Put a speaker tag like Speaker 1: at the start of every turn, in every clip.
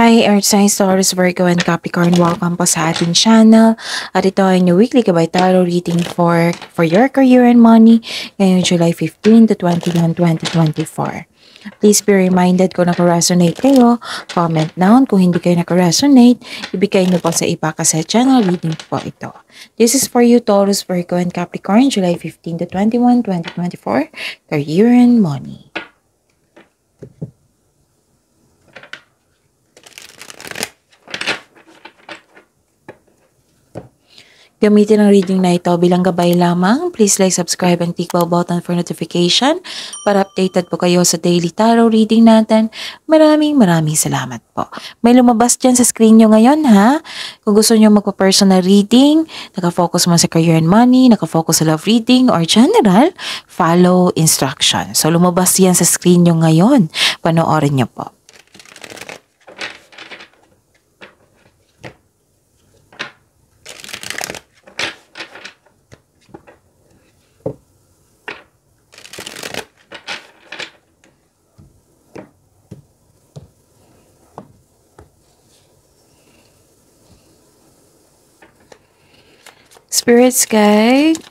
Speaker 1: Hi, Earth Signs, Taurus, Virgo, and Capricorn. Welcome po sa ating channel. At ito ay yung weekly Gabay Tarot reading for your career and money ngayong July 15 to 21, 2024. Please be reminded kung naka-resonate kayo, comment down. Kung hindi kayo naka-resonate, ibigay niyo po sa iba kasi channel reading po ito. This is for you, Taurus, Virgo, and Capricorn, July 15 to 21, 2024, career and money. Gamitin ang reading na ito bilang gabay lamang. Please like, subscribe, and click bell button for notification para updated po kayo sa daily tarot reading natin. Maraming salamat po. May lumabas dyan sa screen nyo ngayon ha. Kung gusto nyo magpa-personal reading, nakafocus mo sa career and money, nakafocus sa love reading, or general, follow instruction. So lumabas yan sa screen nyo ngayon. Panoorin nyo po. Spirits guide.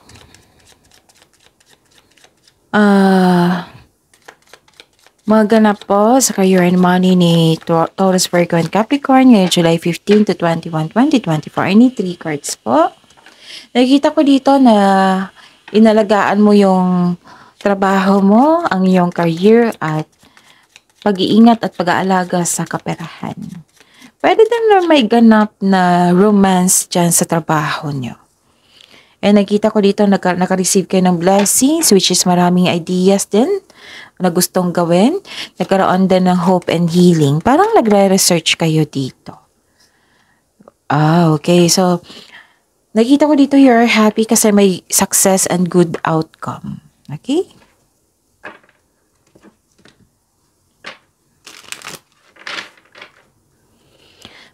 Speaker 1: Maganap po sa career and money ni Taurus, Virgo, and Capricorn ngayong July 15 to 21, 2024. I need 3 cards po. Nakikita ko dito na inalagaan mo yung trabaho mo, ang iyong career, at pag-iingat at pag-aalaga sa kaperahan. Pwede din na may ganap na romance dyan sa trabaho nyo. And nakita ko dito naka-receive kayo ng blessings, which is maraming ideas din na gustong gawin. Nagkaroon din ng hope and healing. Parang nagre-research kayo dito. Okay. So, nakita ko dito you're happy kasi may success and good outcome. Okay?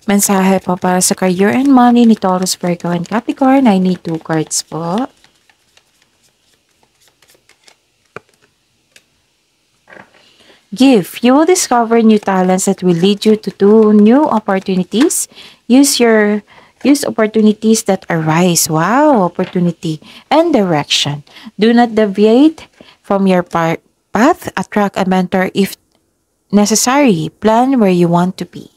Speaker 1: Mensahe po para sa career and money ni Taurus, Virgo, and Capricorn. I need 2 cards po. Give. You will discover new talents that will lead you to do new opportunities. Use opportunities that arise. Wow, opportunity and direction. Do not deviate from your path. Attract a mentor if necessary. Plan where you want to be.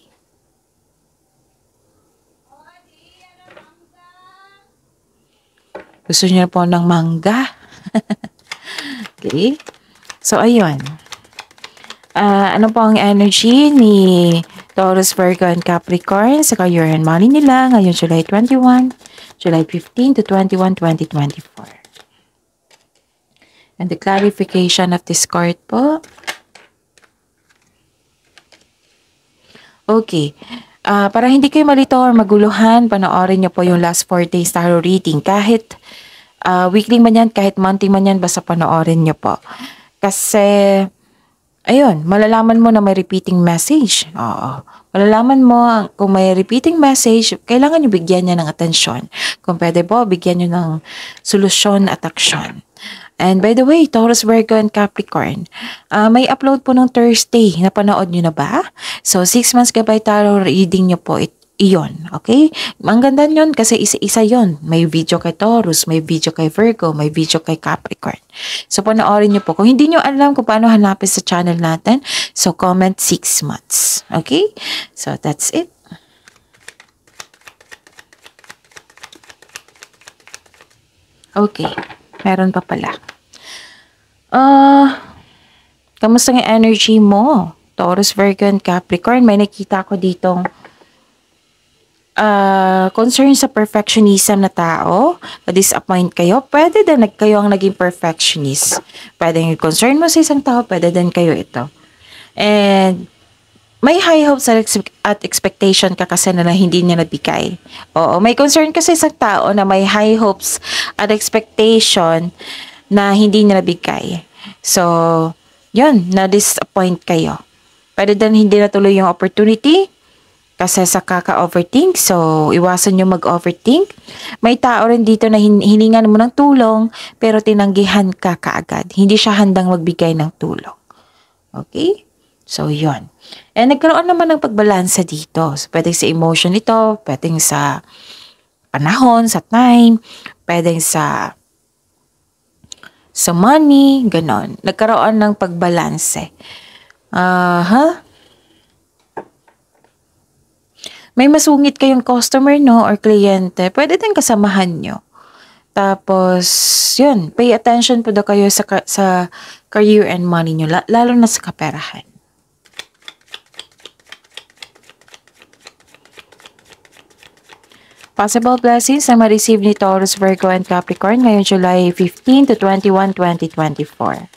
Speaker 1: Gusto niyo po ng mangga? Okay. So, ayun. Ano po ang energy ni Taurus, Virgo, and Capricorn sa career and money nila ngayong July 21, July 15 to 21, 2024. And the clarification of this card po. Okay. Para hindi kayo malito or maguluhan, panoorin niyo po yung last 4 days tarot reading. Kahit weekly man yan, kahit monthly man yan, basta panoorin niyo po. Kasi, ayun, malalaman mo na may repeating message. Oo. Malalaman mo kung may repeating message, kailangan niyo bigyan niya ng atensyon. Kung pwede po, bigyan niyo ng solusyon at aksyon. And by the way, Taurus, Virgo, and Capricorn, may upload po nung Thursday. Napanood nyo na ba? So, 6 months Gabay Tarot reading nyo po iyon. Okay? Ang ganda nyon kasi isa-isa yon. May video kay Taurus, may video kay Virgo, may video kay Capricorn. So, panoorin nyo po. Kung hindi nyo alam kung paano hanapin sa channel natin, so comment 6 months. Okay? So, that's it. Okay. Meron pa pala. Kamusta ng energy mo? Taurus, Virgo, and Capricorn. May nakita ko ditong concern sa perfectionism na tao. Na-disappoint kayo. Pwede din kayo ang naging perfectionist. Pwede yung concern mo sa isang tao. Pwede din kayo ito. And may high hopes at expectation ka kasi na hindi niya nabigay. Oo, may concern kasi sa tao na may high hopes at expectation na hindi niya nabigay. So, yun, na-disappoint kayo. Pwede din hindi natuloy yung opportunity kasi sa kaka-overthink. So, iwasan nyo mag-overthink. May tao rin dito na hiningan mo ng tulong pero tinanggihan ka kaagad. Hindi siya handang magbigay ng tulong. Okay? So, yun. And nagkaroon naman ng pagbalansa dito. So, pwedeng sa emotion ito, pwedeng sa panahon, sa time, pwedeng sa money, ganon. Nagkaroon ng pagbalanse. May masungit kayong customer, no, or kliyente, pwede din kasamahan nyo. Tapos, yun, pay attention po daw kayo sa career and money nyo, lalo na sa kaperahan. Possible blessings na ma-receive ni Taurus, Virgo, and Capricorn ngayong July 15 to 21, 2024.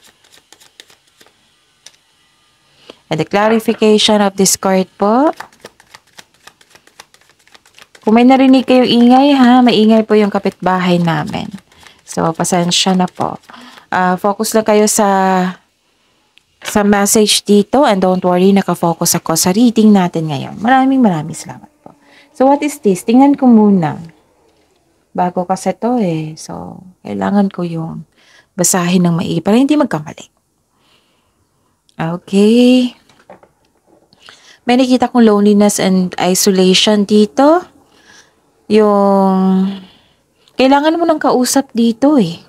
Speaker 1: And the clarification of this card po. Kung may narinig kayong ingay ha, maingay po yung kapitbahay namin. So, pasensya na po. Focus lang kayo sa message dito and don't worry, nakafocus ako sa reading natin ngayon. Maraming salamat po. So, what is this? Tingnan ko muna. Bago kasi to eh. So, kailangan ko yung basahin ng maigi para hindi magkamali. Okay. May nakita kong loneliness and isolation dito. Yung kailangan mo ng kausap dito eh.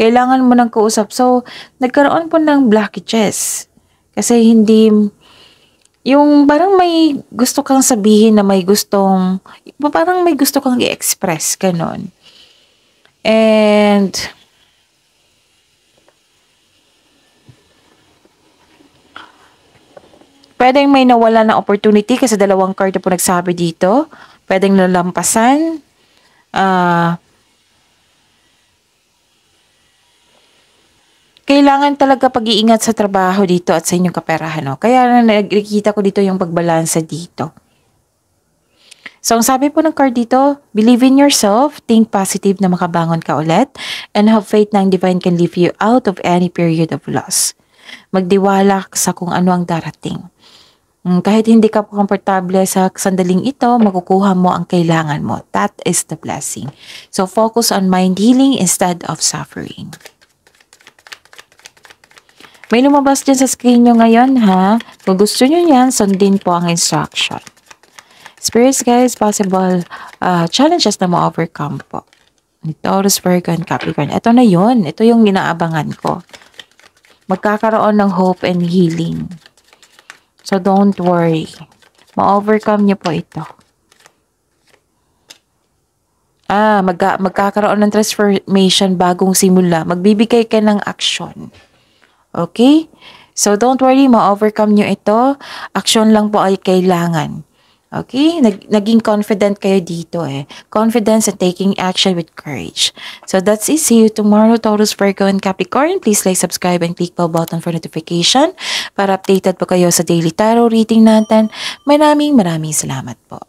Speaker 1: Kailangan mo ng kausap. So, nagkaroon po ng blockages. Kasi hindi, yung parang may gusto kang sabihin na parang may gusto kang i-express, ganon. And, pwedeng may nawala na opportunity kasi dalawang card na po nagsabi dito. Pwedeng nalampasan. Kailangan talaga pag-iingat sa trabaho dito at sa inyong kaperahan. No? Kaya nakikita ko dito yung pagbalansa dito. So, ang sabi po ng card dito, believe in yourself, think positive na makabangon ka ulit, and have faith na ang divine can lift you out of any period of loss. Magdiwala sa kung ano ang darating. Kahit hindi ka komportable sa sandaling ito, makukuha mo ang kailangan mo. That is the blessing. So, focus on mind healing instead of suffering. May lumabas dyan sa screen nyo ngayon, ha? Kung gusto nyo yan, sundin po ang instruction. Spirits, guys, possible challenges na ma-overcome po. Ni Taurus, Virgo, and Capricorn. Ito na yun. Ito yung inaabangan ko. Magkakaroon ng hope and healing. So, don't worry. Ma-overcome nyo po ito. Magkakaroon ng transformation, bagong simula. Magbibigay ka ng action. Okay? So, don't worry, ma-overcome nyo ito. Action lang po ay kailangan. Okay? Naging confident kayo dito eh. Confidence and taking action with courage. So, that's it. See you tomorrow, Taurus, Virgo, and Capricorn. Please like, subscribe, and click the button for notification para updated po kayo sa daily tarot reading natin. Maraming salamat po.